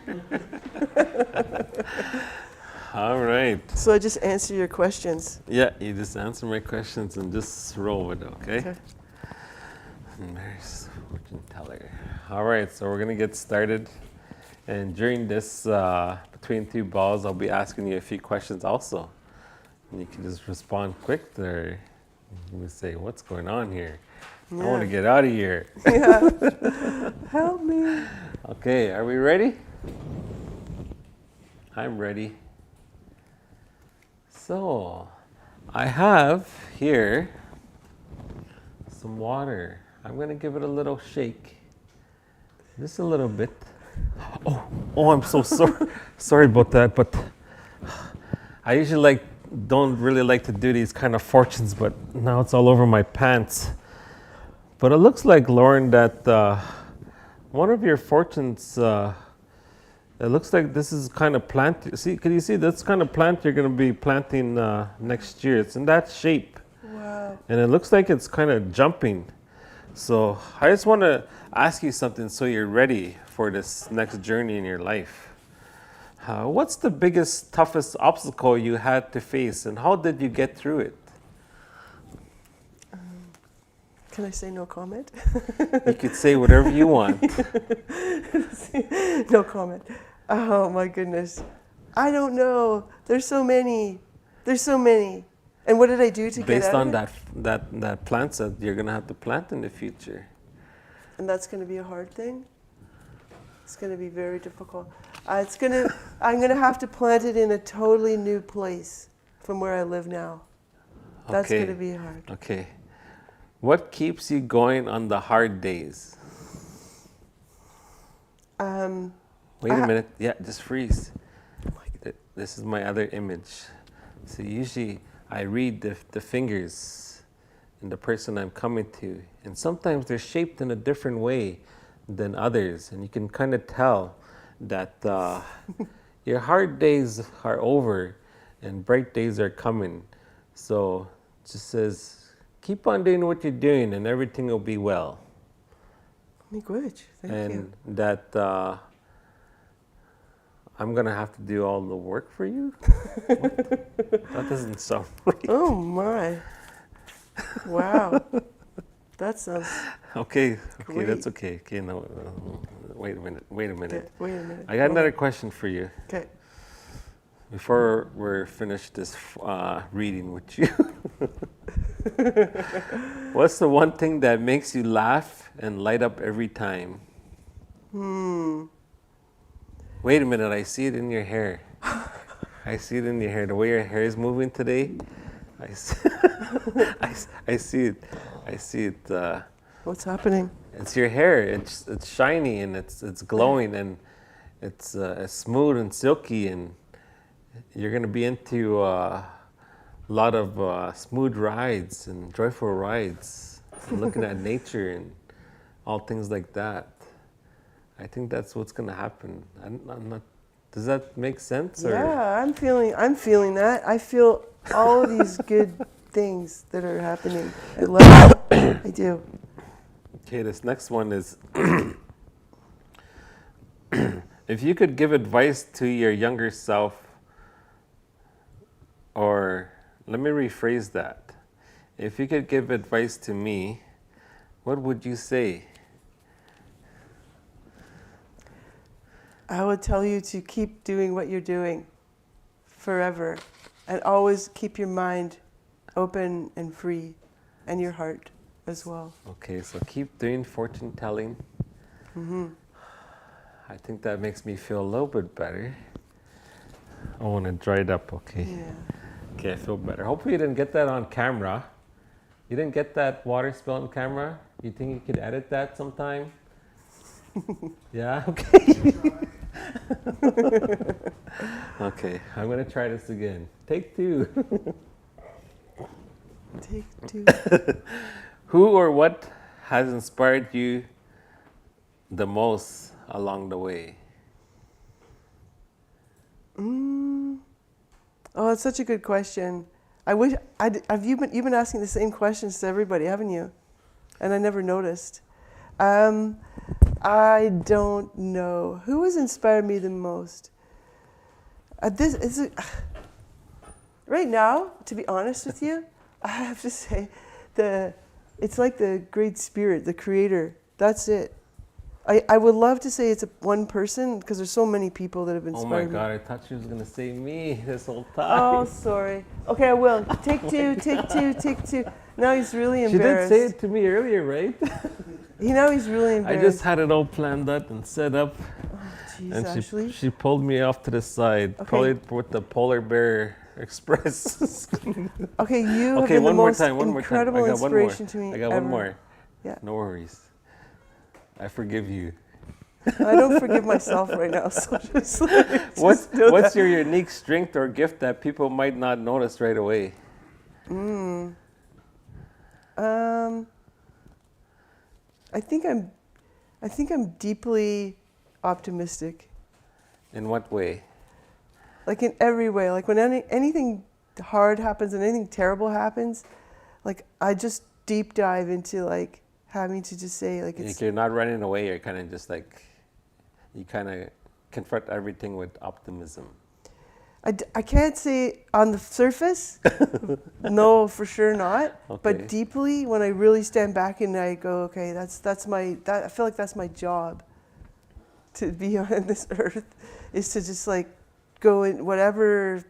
All right. So I just answer your questions. Yeah, you just answer my questions and just roll with it, okay? Embarrassed fortune teller. All right, so we're gonna get started. And during this between 2 balls, I'll be asking you a few questions also. And you can just respond quick there. You can say, what's going on here? I want to get out of here. Yeah. Help me. Okay, are we ready? I'm ready. So, I have here some water. I'm going to give it a little shake. Just a little bit. Oh, I'm so sorry. Sorry about that, but I usually don't really like to do these kind of fortunes, but now it's all over my pants. But it looks like, Lauren, that one of your fortunes, it looks like this is kind of plant. See, can you see that's kind of plant you're going to be planting next year? It's in that shape. Wow. And it looks like it's kind of jumping. So I just want to ask you something so you're ready for this next journey in your life. What's the biggest, toughest obstacle you had to face, and how did you get through it? Can I say no comment? You could say whatever you want. No comment. Oh my goodness. I don't know. There's so many. There's so many. And what did I do to get Based out on of it? that plants that you're gonna have to plant in the future. And that's going to be a hard thing. It's going to be very difficult. I'm going to have to plant it in a totally new place from where I live now. That's Okay. going to be hard. Okay. What keeps you going on the hard days? Wait a minute. Yeah, just freeze. This is my other image. So usually I read the fingers in the person I'm coming to, and sometimes they're shaped in a different way than others, and you can kind of tell that your hard days are over and bright days are coming. So it just says, keep on doing what you're doing and everything will be well. Good. Thank And you. that I'm gonna have to do all the work for you? That doesn't sound right. Oh my. Wow. That sounds Okay, Great. that's okay. Okay, no, wait a minute. good. Wait a minute. I got another question for you Okay. before we're finished this reading with you. What's the one thing that makes you laugh and light up every time? Wait a minute, I see it in your hair. I see it in your hair. The way your hair is moving today, I see, I see it. I see it. What's happening? It's your hair. It's shiny and it's glowing and it's smooth and silky, and you're gonna be into a lot of smooth rides and joyful rides, and looking at nature and all things like that. I think that's what's gonna happen. I'm not. Does that make sense? Or? Yeah, I'm feeling that. I feel all of these good things that are happening. I love it. I do. Okay, this next one is if you could give advice to your younger self, or let me rephrase that. If you could give advice to me, what would you say? I would tell you to keep doing what you're doing forever and always keep your mind open and free and your heart as well. Okay, so keep doing fortune telling. I think that makes me feel a little bit better. I want to dry it up, okay? Yeah. Okay, I feel better. Hopefully you didn't get that on camera. You didn't get that water spill on camera? You think you could edit that sometime? Yeah? Okay. Okay, I'm going to try this again. Take two. Take two. Who or what has inspired you the most along the way? Oh, it's such a good question. I wish you've been asking the same questions to everybody, haven't you? And I never noticed. I don't know who has inspired me the most. Right now, to be honest with you, I have to say, it's like the Great Spirit, the Creator. That's it. I would love to say it's one person because there's so many people that have Oh my inspired me. God, I thought she was going to say me this whole time. Oh, sorry. Okay, I will. Take two, take two, take two. Now he's really She did embarrassed. say it to me earlier, right? Now he's really I embarrassed. just had it all planned out and set up, Jeez, and Ashley. she pulled me off to the side, Okay. probably with the Polar Bear Express. Okay, you have Okay, been one the more most time, one more time. incredible I got one more. inspiration to me I got ever. one more. Yeah. No worries. I forgive you. I don't forgive myself right now, so just What's know that. your unique strength or gift that people might not notice right away? I think I'm deeply optimistic. In what way? Like in every way. Like when anything hard happens and anything terrible happens, like I just deep dive into like having to just say like Like it's. you're not running away. You're kind of just like, you kind of confront everything with optimism. I can't say on the surface, no, for sure not. Okay. But deeply, when I really stand back and I go, okay, that's my. I feel like that's my job. To be on this earth, is to just like go in whatever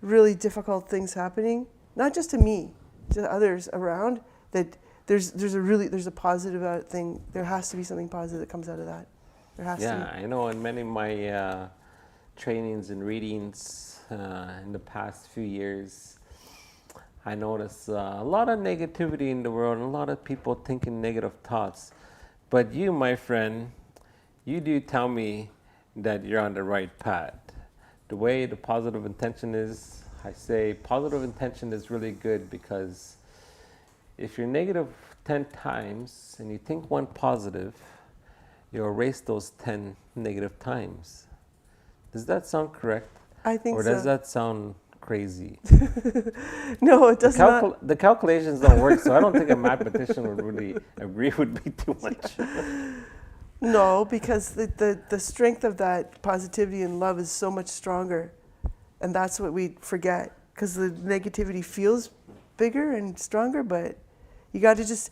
really difficult things happening, not just to me, to others around. That there's a positive thing. There has to be something positive that comes out of that. There has to Yeah, be. I know in many of my trainings and readings in the past few years, I notice a lot of negativity in the world and a lot of people thinking negative thoughts. But you, my friend, you do tell me that you're on the right path. The way the positive intention is, I say positive intention is really good because if you're negative 10 times and you think one positive, you erase those 10 negative times. Does that sound correct? I think or so. does that sound crazy? No, it does not. The calculations don't work, so I don't think a mathematician would really agree with me too much. No, because the strength of that positivity and love is so much stronger. And that's what we forget. Because the negativity feels bigger and stronger, but you got to just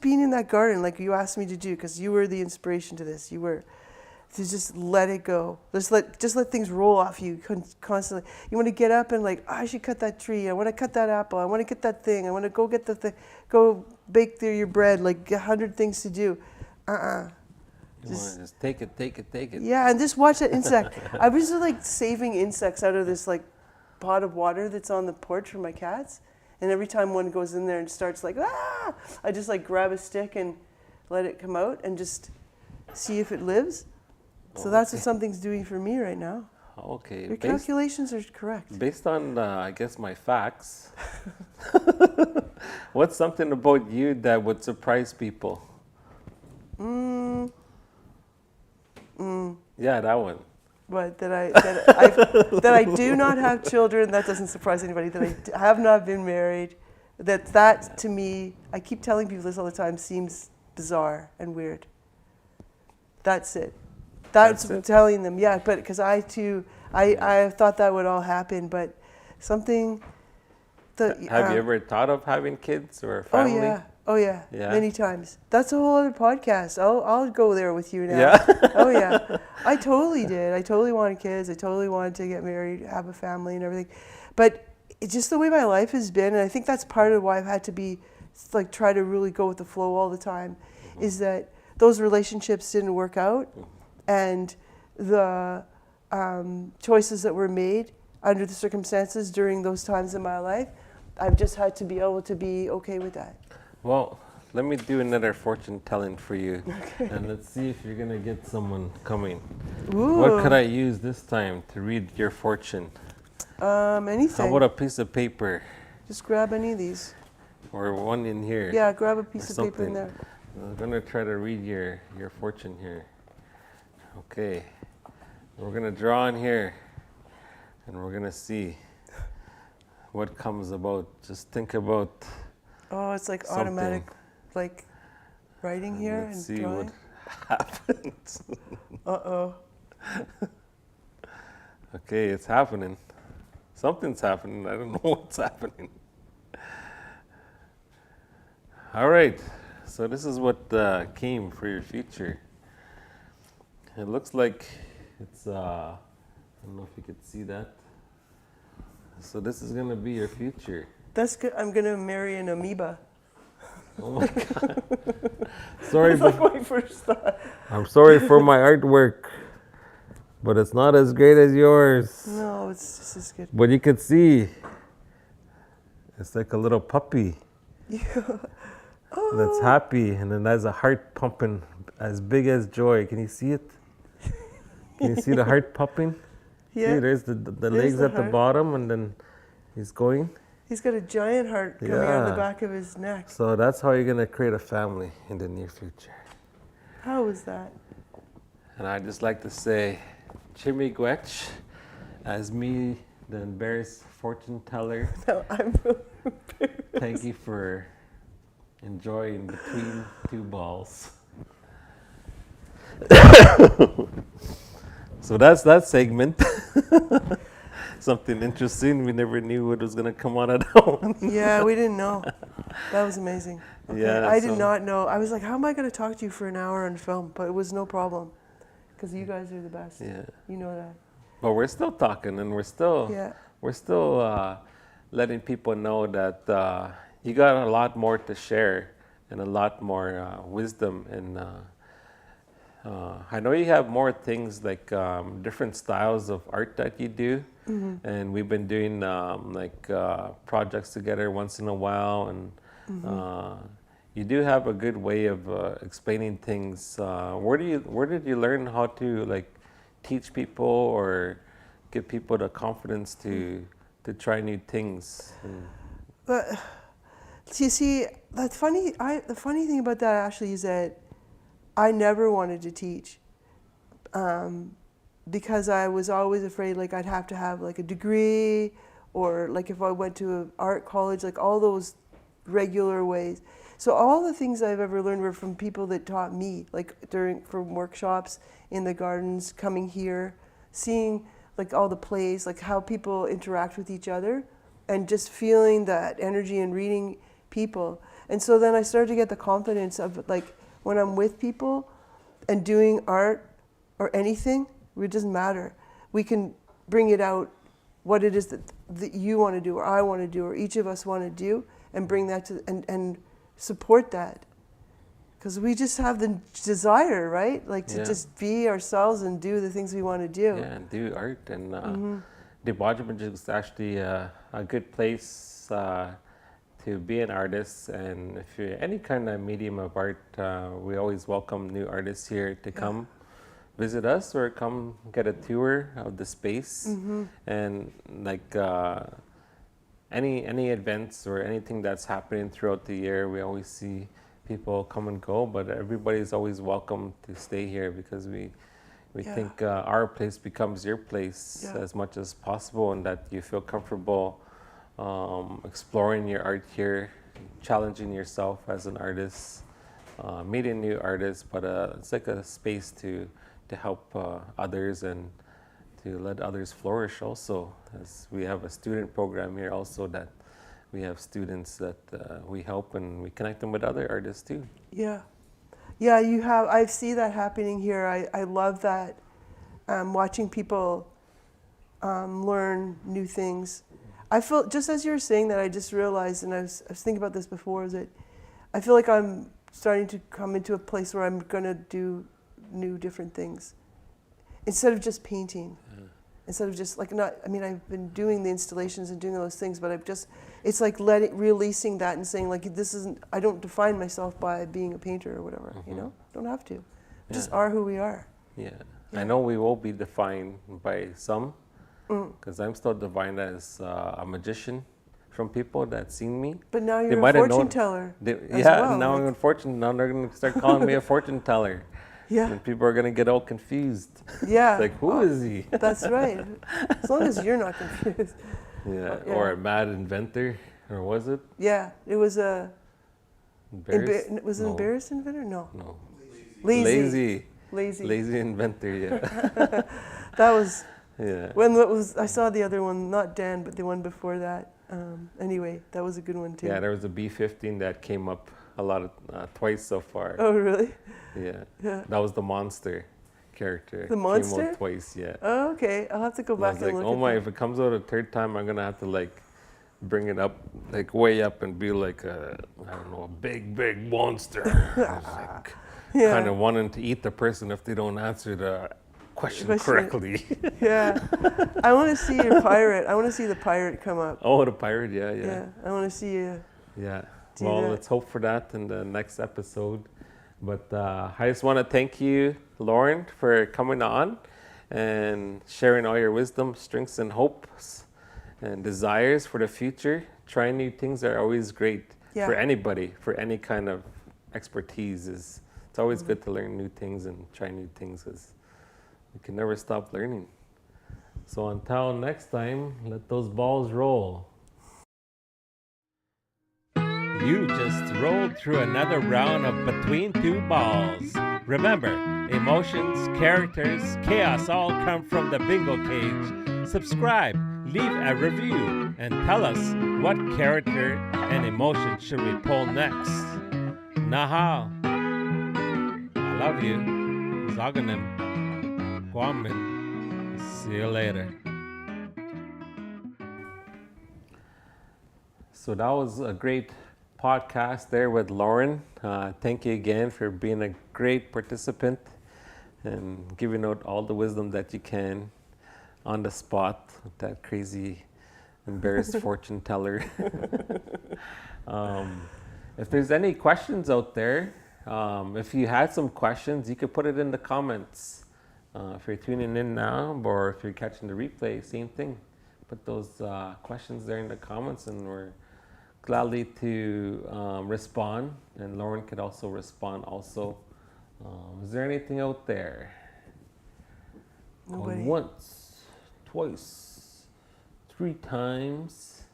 being in that garden, like you asked me to do, because you were the inspiration to this. You were to just let it go. Just let things roll off you constantly. You want to get up and like, oh, I should cut that tree. I want to cut that apple. I want to get that thing. I want to go get the thing. Go bake your bread. Like 100 things to do. You want to just take it. Yeah, and just watch that insect. I was like saving insects out of this like pot of water that's on the porch for my cats. And every time one goes in there and starts like, I just like grab a stick and let it come out and just see if it lives. So that's what something's doing for me right now. Okay. Your calculations are correct. Based on, I guess, my facts, what's something about you that would surprise people? Yeah, that one. But that I do not have children, that doesn't surprise anybody. That I have not been married. That to me, I keep telling people this all the time, seems bizarre and weird. That's it. That's it? telling them, yeah. But because I too, I thought that would all happen, but something. Have you ever thought of having kids or a family? Oh yeah, Yeah? many times. That's a whole other podcast. I'll go there with you now. Yeah? Oh yeah, I totally did. I totally wanted kids. I totally wanted to get married, have a family, and everything. But it's just the way my life has been, and I think that's part of why I've had to be like try to really go with the flow all the time. Is that those relationships didn't work out, and the choices that were made under the circumstances during those times in my life, I've just had to be able to be okay with that. Well, let me do another fortune telling for you. Okay. And let's see if you're going to get someone coming. Ooh. What could I use this time to read your fortune? Anything. How about a piece of paper? Just grab any of these. Or one in here? Yeah, grab a piece of or paper in there. I'm going to try to read your fortune here. Okay. We're going to draw in here. And we're going to see what comes about. Just think about Oh, it's like something. automatic, like writing here Let's and see drawing. what happens. Uh-oh. Okay, it's happening. Something's happening. I don't know what's happening. All right. So this is what came for your future. It looks like it's, I don't know if you could see that. So this is going to be your future. That's good. I'm going to marry an amoeba. Oh my God. Sorry, That's like my first thought. I'm sorry for my artwork, but it's not as great as yours. No, it's just as good. But you can see, it's like a little puppy. Yeah. That's happy, and then there's a heart pumping as big as joy. Can you see it? Can you see the heart pumping? Yeah. See, there's the legs the at the heart. bottom, and then he's going. He's got a giant heart coming out of the back of his neck. So that's how you're going to create a family in the near future. How is that? And I just like to say, Chimmy Gwetch, as me, the embarrassed fortune teller. No, I'm really embarrassed. Thank you for Enjoying between two balls. So that's that segment. Something interesting. We never knew what was gonna come out of that one. Yeah, we didn't know. That was amazing. Okay. Yeah, I did so- not know. I was like, how am I going to talk to you for an hour on film? But it was no problem because you guys are the best. Yeah. You know that. But we're still talking, and we're still letting people know that you got a lot more to share and a lot more wisdom. And I know you have more things like different styles of art that you do, and we've been doing projects together once in a while, and you do have a good way of explaining things. Where did you learn how to like teach people or give people the confidence to try new things? But you see, that's funny. The funny thing about that actually is that I never wanted to teach because I was always afraid like I'd have to have like a degree or like if I went to an art college, like all those regular ways. So all the things I've ever learned were from people that taught me, like from workshops in the gardens, coming here, seeing like all the plays, like how people interact with each other and just feeling that energy and reading people. And so then I started to get the confidence of like when I'm with people and doing art or anything, it doesn't matter. We can bring it out, what it is that you want to do or I want to do or each of us want to do and bring that to, and support that. Because we just have the desire, right? Like to just be ourselves and do the things we want to do. Yeah, and do art. And the Bodgement is actually a good place to be an artist. And if you're any kind of medium of art, we always welcome new artists here to come visit us or come get a tour of the space. And like any events or anything that's happening throughout the year, we always see people come and go, but everybody's always welcome to stay here because we think our place becomes your place as much as possible, and that you feel comfortable exploring your art here, challenging yourself as an artist, meeting new artists, but it's like a space to help others and to let others flourish also, as we have a student program here also that we have students that we help and we connect them with other artists too. Yeah. Yeah, you have, I see that happening here. I love that, watching people learn new things. I feel, just as you were saying that, I just realized, and I was thinking about this before, is that I feel like I'm starting to come into a place where I'm going to do new different things. Instead of just painting. Instead of just like I've been doing the installations and doing those things, but it's like releasing that and saying like, this isn't, I don't define myself by being a painter or whatever, you know? Don't have to. We just are who we are. Yeah. I know we will be defined by some, because I'm still defined as a magician from people that seen me. But now you're a fortune teller. Now I'm a fortune. Now they're going to start calling me a fortune teller. Yeah. And people are going to get all confused. Yeah. It's like, who is he? That's right. As long as you're not confused. Yeah. Or a mad inventor, or was it? Yeah. It was a... was it No. embarrassed inventor? No. No. Lazy. Lazy inventor, yeah. That was... Yeah. I saw the other one, not Dan, but the one before that. Anyway, that was a good one too. Yeah, there was a B-15 that came up a lot of twice so far. Oh, really? Yeah. Yeah. That was the monster character. The monster? Came out twice, yeah. Oh, okay. I'll have to go And I back was and like, look oh at my, that. if it comes out a third time, I'm going to have to like bring it up, like way up and be like a, I don't know, a big monster. I was like, kind of wanting to eat the person if they don't answer the question correctly. Yeah. I want to see your pirate. I want to see the pirate come up. Oh, the pirate, yeah. Yeah. I want to see you. Yeah. Do Well, that. let's hope for that in the next episode. But I just want to thank you, Lauren, for coming on and sharing all your wisdom, strengths, and hopes and desires for the future. Trying new things are always great for anybody, for any kind of expertise. It's always good to learn new things and try new things, because you can never stop learning. So until next time, let those balls roll. You just rolled through another round of Between Two Balls. Remember, emotions, characters, chaos all come from the bingo cage. Subscribe, leave a review, and tell us what character and emotion should we pull next. Nahal. I love you. Zaganim. Guamin. See you later. So that was a great podcast there with Lauren. Thank you again for being a great participant and giving out all the wisdom that you can on the spot with that crazy, embarrassed fortune teller. If there's any questions out there, if you had some questions, you could put it in the comments. If you're tuning in now or if you're catching the replay, same thing. Put those questions there in the comments and we're gladly to respond, and Lauren could also respond also. Is there anything out there? Nobody. Going once, twice, 3 times.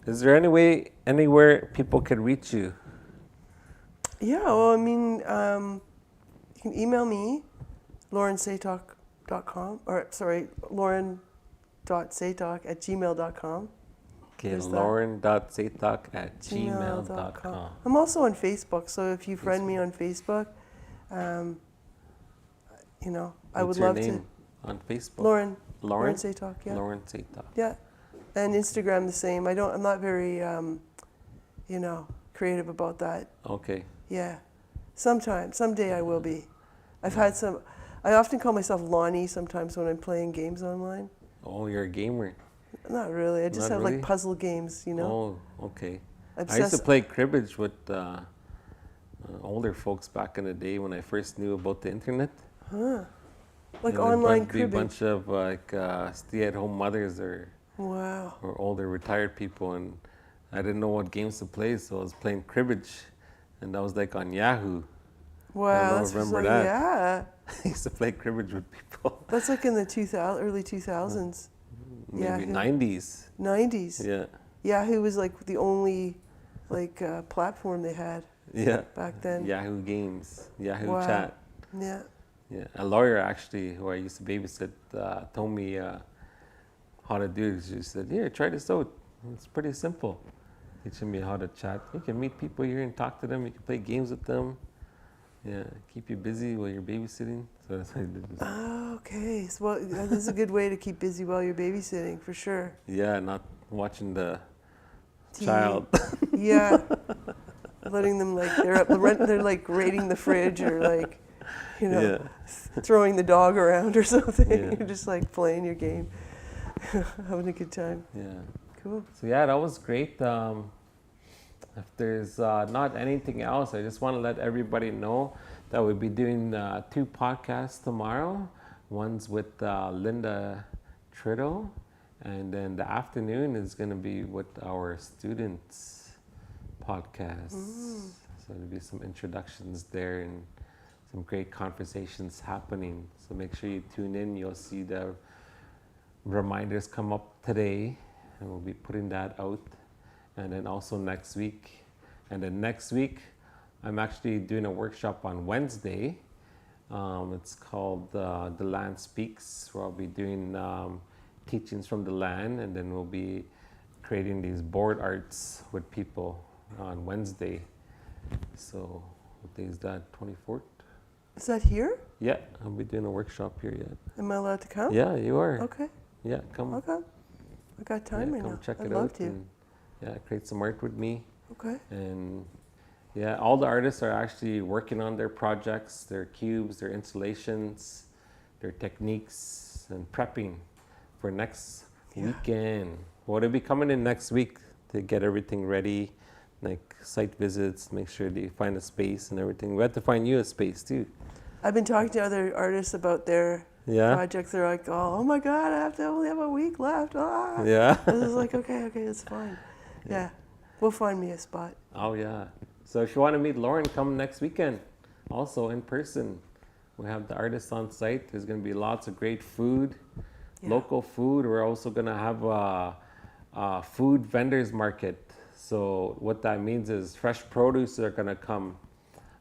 Is there anywhere people could reach you? Yeah, well, I mean, you can email me, laurensatok.com, or sorry, lauren.satok@gmail.com. Okay, There's that. lauren.satok@gmail.com. I'm also on Facebook, so if you friend me on Facebook, you know, I would What's your love name on Facebook? Lauren Lauren Satok, yeah. Lauren Satok. Yeah. And Instagram the same. I'm not very, you know, creative about that. Okay. Yeah. Someday I will be. I often call myself Lonnie sometimes when I'm playing games online. Oh, you're a gamer. Not really. I just Not have really? like puzzle games, you know. Oh, okay. I used to Obsessed. play cribbage with older folks back in the day when I first knew about the internet. Like And online there'd be a cribbage. bunch of stay-at-home mothers or Wow. older retired people, and I didn't know what games to play, so I was playing cribbage, and that was like on Yahoo. Wow, don't that's remember so, that. yeah. I used to play cribbage with people. That's like in the early 2000s. Maybe Yahoo. 90s. 90s. Yeah. Yahoo was like the only platform they had Yeah. back then. Yahoo Games, Yahoo Wow. Chat. Yeah. Yeah, a lawyer actually who I used to babysit told me how to do it. She said, "Here, try this out. It's pretty simple. Teaching me how to chat. You can meet people here and talk to them. You can play games with them. Yeah, keep you busy while you're babysitting." So that's how I did this. Oh, okay. So, well, this is a good way to keep busy while you're babysitting, for sure. Yeah, not watching the TV. child. Yeah. Letting them they're like raiding the fridge or like, you know, Yeah. throwing the dog around or something. Yeah. You're just like playing your game, having a good time. Yeah. Cool. So yeah, that was great. If there's not anything else, I just want to let everybody know that we'll be doing 2 podcasts tomorrow. One's with Linda Triddle, and then the afternoon is going to be with our students podcast. So there'll be some introductions there and some great conversations happening. So make sure you tune in. You'll see the reminders come up today, and we'll be putting that out. And then also next week. And then next week, I'm actually doing a workshop on Wednesday. It's called The Land Speaks, where I'll be doing teachings from the land, and then we'll be creating these board arts with people on Wednesday. So what day is that? 24th? Is that here? Yeah, I'll be doing a workshop here. Yeah. Am I allowed to come? Yeah, you are. Okay. Yeah, come. I'll come. I got time Yeah, right come now. check I'd it love out. to. And, yeah, create some art with me. Okay. And yeah, all the artists are actually working on their projects, their cubes, their installations, their techniques, and prepping for next weekend. Well, they'll be coming in next week to get everything ready, like site visits, make sure they find a space and everything. We have to find you a space too. I've been talking to other artists about their Yeah? projects. They're like, oh my God, I only have a week left. Ah. Yeah? I was like, okay, it's fine. Yeah. We'll find me a spot. Oh, yeah. So if you want to meet Lauren, come next weekend. Also in person. We have the artists on site. There's going to be lots of great food, local food. We're also going to have a food vendors market. So what that means is fresh produce are gonna come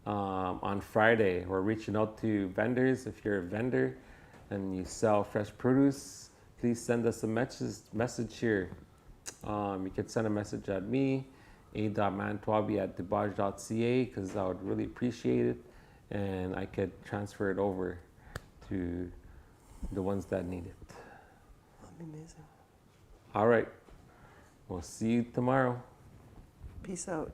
on Friday. We're reaching out to vendors. If you're a vendor and you sell fresh produce, please send us a message here. You can send a message at me, a.mantwabi@debaj.ca, because I would really appreciate it, and I could transfer it over to the ones that need it. That'd be amazing. All right. We'll see you tomorrow. Peace out.